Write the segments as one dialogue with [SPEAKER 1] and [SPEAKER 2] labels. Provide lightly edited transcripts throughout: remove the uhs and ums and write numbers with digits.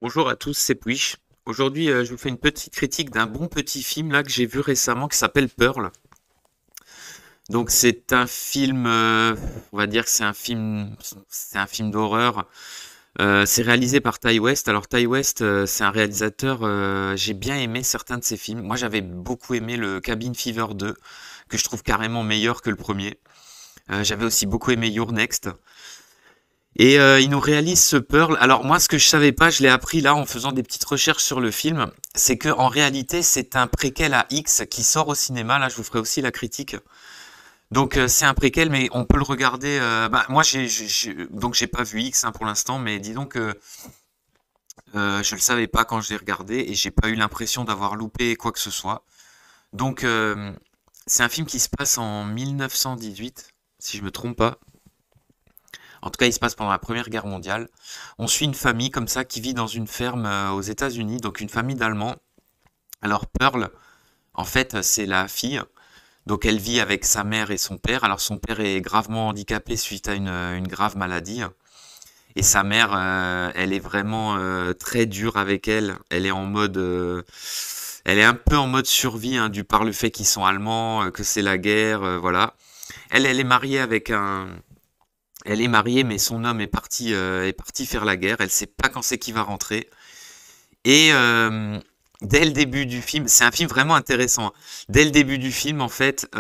[SPEAKER 1] Bonjour à tous, c'est Puish. Aujourd'hui, je vous fais une petite critique d'un bon petit film là que j'ai vu récemment qui s'appelle Pearl. Donc c'est un film, on va dire que c'est un film d'horreur. C'est réalisé par Ty West. Alors Ty West, c'est un réalisateur. J'ai bien aimé certains de ses films. Moi, j'avais beaucoup aimé le Cabin Fever 2, que je trouve carrément meilleur que le premier. J'avais aussi beaucoup aimé Your Next. Et il nous réalise ce Pearl. Alors moi, ce que je savais pas, je l'ai appris là en faisant des petites recherches sur le film, c'est que en réalité, c'est un préquel à X qui sort au cinéma. Là, je vous ferai aussi la critique. Donc c'est un préquel, mais on peut le regarder. Bah, moi, donc j'ai pas vu X hein, pour l'instant, mais dis donc que je le savais pas quand je l'ai regardé et j'ai pas eu l'impression d'avoir loupé quoi que ce soit. Donc c'est un film qui se passe en 1918, si je me trompe pas. En tout cas, il se passe pendant la Première Guerre mondiale. On suit une famille comme ça qui vit dans une ferme aux États-Unis, donc une famille d'Allemands. Alors Pearl, en fait, c'est la fille. Donc elle vit avec sa mère et son père. Alors son père est gravement handicapé suite à une grave maladie. Et sa mère, elle est vraiment très dure avec elle. Elle est en mode, elle est un peu en mode survie, hein, dû par le fait qu'ils sont allemands, que c'est la guerre, voilà. Elle est mariée avec un, elle est mariée, mais son homme est parti faire la guerre. Elle sait pas quand c'est qu'il va rentrer. Et dès le début du film, c'est un film vraiment intéressant. Dès le début du film, en fait,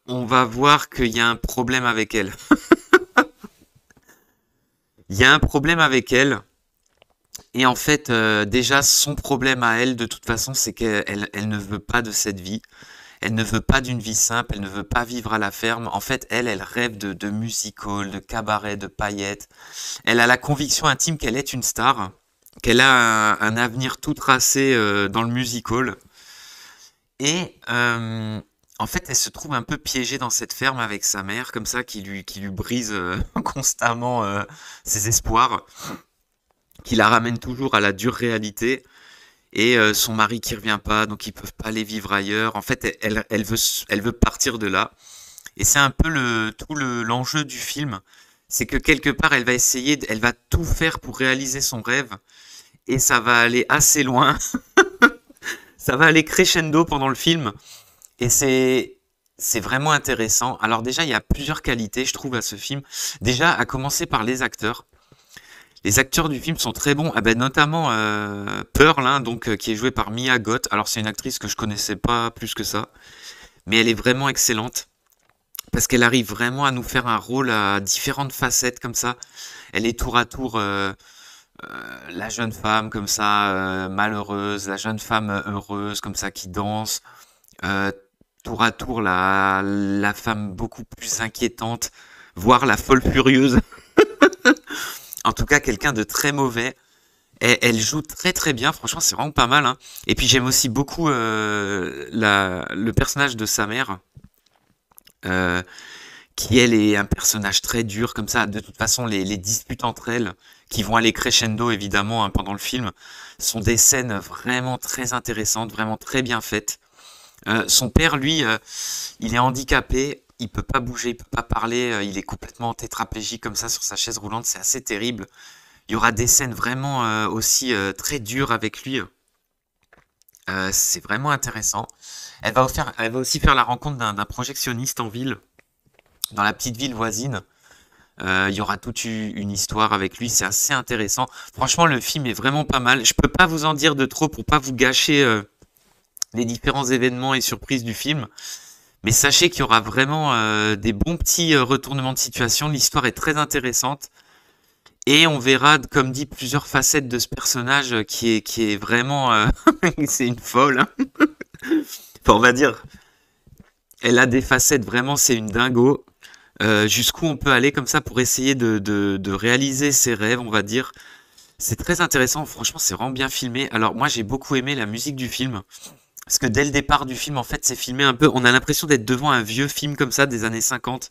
[SPEAKER 1] on va voir qu'il y a un problème avec elle. Il y a un problème avec elle. Et en fait, déjà, son problème à elle, de toute façon, c'est qu'elle ne veut pas de cette vie. Elle ne veut pas d'une vie simple, elle ne veut pas vivre à la ferme. En fait, elle rêve de music-hall, de cabaret, de paillettes. Elle a la conviction intime qu'elle est une star, qu'elle a un avenir tout tracé dans le music-hall. Et en fait, elle se trouve un peu piégée dans cette ferme avec sa mère, comme ça, qui lui brise constamment ses espoirs, qui la ramène toujours à la dure réalité. Et son mari qui revient pas, donc ils peuvent pas aller vivre ailleurs. En fait, elle veut partir de là. Et c'est un peu l'enjeu du film, c'est que quelque part elle va tout faire pour réaliser son rêve, et ça va aller assez loin. Ça va aller crescendo pendant le film, et c'est vraiment intéressant. Alors déjà, il y a plusieurs qualités, je trouve, à ce film. Déjà, à commencer par les acteurs. Les acteurs du film sont très bons, ah ben, notamment Pearl, hein, donc, qui est jouée par Mia Goth. Alors c'est une actrice que je connaissais pas plus que ça, mais elle est vraiment excellente parce qu'elle arrive vraiment à nous faire un rôle à différentes facettes comme ça. Elle est tour à tour la jeune femme comme ça malheureuse, la jeune femme heureuse comme ça qui danse, euh, tour à tour la femme beaucoup plus inquiétante, voire la folle furieuse. En tout cas, quelqu'un de très mauvais. Elle joue très très bien, franchement c'est vraiment pas mal, hein. Et puis j'aime aussi beaucoup le personnage de sa mère, euh, qui elle est un personnage très dur comme ça. De toute façon, les disputes entre elles, qui vont aller crescendo évidemment hein, pendant le film, sont des scènes vraiment très intéressantes, vraiment très bien faites. Son père, lui, il est handicapé, il peut pas bouger, il peut pas parler, il est complètement tétraplégique comme ça sur sa chaise roulante, c'est assez terrible. Il y aura des scènes vraiment aussi très dures avec lui. C'est vraiment intéressant. Elle va aussi faire la rencontre d'un projectionniste en ville, dans la petite ville voisine. Il y aura toute une histoire avec lui, c'est assez intéressant. Franchement, le film est vraiment pas mal. Je peux pas vous en dire de trop pour pas vous gâcher les différents événements et surprises du film. Mais sachez qu'il y aura vraiment des bons petits retournements de situation. L'histoire est très intéressante. Et on verra, comme dit, plusieurs facettes de ce personnage qui est vraiment... c'est une folle, hein. Enfin, on va dire, elle a des facettes, vraiment, c'est une dingo. Jusqu'où on peut aller comme ça pour essayer de réaliser ses rêves, on va dire. C'est très intéressant, franchement, c'est vraiment bien filmé. Alors, moi, j'ai beaucoup aimé la musique du film. Parce que dès le départ du film, en fait, c'est filmé un peu... On a l'impression d'être devant un vieux film comme ça, des années 50.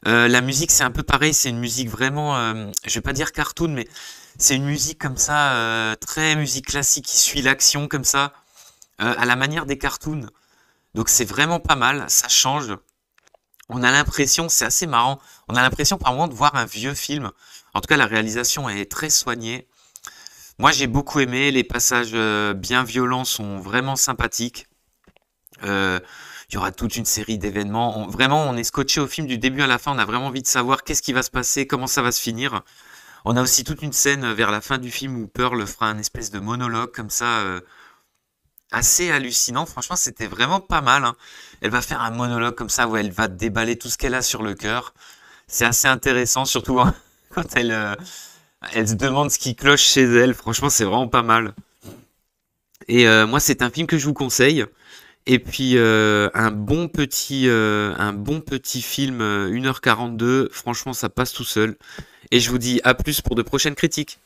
[SPEAKER 1] La musique, c'est un peu pareil, c'est une musique vraiment, je vais pas dire cartoon, mais c'est une musique comme ça, très musique classique qui suit l'action comme ça, à la manière des cartoons. Donc c'est vraiment pas mal, ça change. On a l'impression, c'est assez marrant, on a l'impression par moment de voir un vieux film. En tout cas, la réalisation est très soignée. Moi, j'ai beaucoup aimé. Les passages bien violents sont vraiment sympathiques. Euh, il y aura toute une série d'événements. Vraiment, on est scotché au film du début à la fin. On a vraiment envie de savoir qu'est-ce qui va se passer, comment ça va se finir. On a aussi toute une scène vers la fin du film où Pearl fera un espèce de monologue comme ça, assez hallucinant. Franchement, c'était vraiment pas mal, hein. Elle va faire un monologue comme ça où elle va déballer tout ce qu'elle a sur le cœur. C'est assez intéressant, surtout hein, quand elle se demande ce qui cloche chez elle. Franchement, c'est vraiment pas mal. Et moi, c'est un film que je vous conseille. Et puis un bon petit film 1h42, franchement ça passe tout seul. Et je vous dis à plus pour de prochaines critiques.